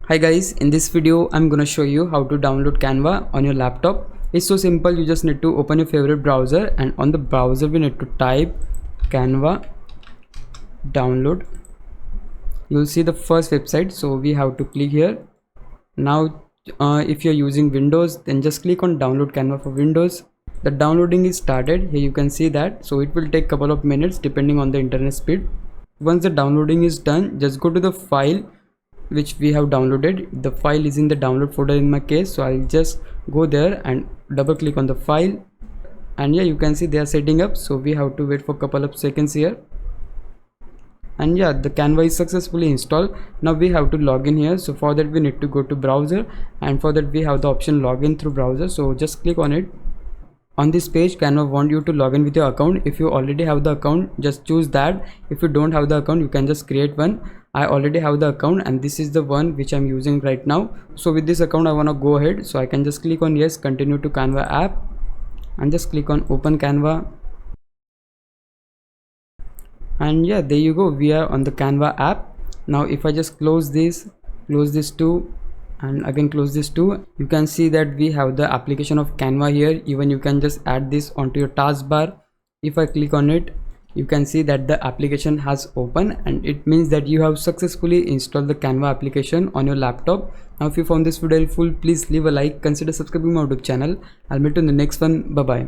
Hi guys, in this video I'm gonna show you how to download Canva on your laptop. It's so simple. You just need to open your favorite browser, and on the browser we need to type Canva download. You'll see the first website, so we have to click here. Now if you're using Windows, then just click on download Canva for Windows. The downloading is started. Here you can see that, so it will take couple of minutes depending on the internet speed. Once the downloading is done, just go to the file which we have downloaded. The file is in the download folder in my case, so I'll just go there and double click on the file, and yeah, you can see they are setting up, so we have to wait for a couple of seconds here. And yeah, the Canva is successfully installed. Now we have to log in here, so for that we need to go to browser, and for that we have the option login through browser, so just click on it. On this page, Canva want you to log in with your account. If you already have the account, just choose that. If you don't have the account, you can just create one. I already have the account, and this is the one which I'm using right now. So with this account I want to go ahead, so I can just click on yes, continue to Canva app, and just click on open Canva. And yeah, there you go, we are on the Canva app. Now if I just close this too, and again close this too, you can see that we have the application of Canva here. Even you can just add this onto your taskbar. If I click on it, you can see that the application has opened, and it means that you have successfully installed the Canva application on your laptop. Now if you found this video helpful, please leave a like, consider subscribing my YouTube channel. I'll meet you in the next one. Bye bye.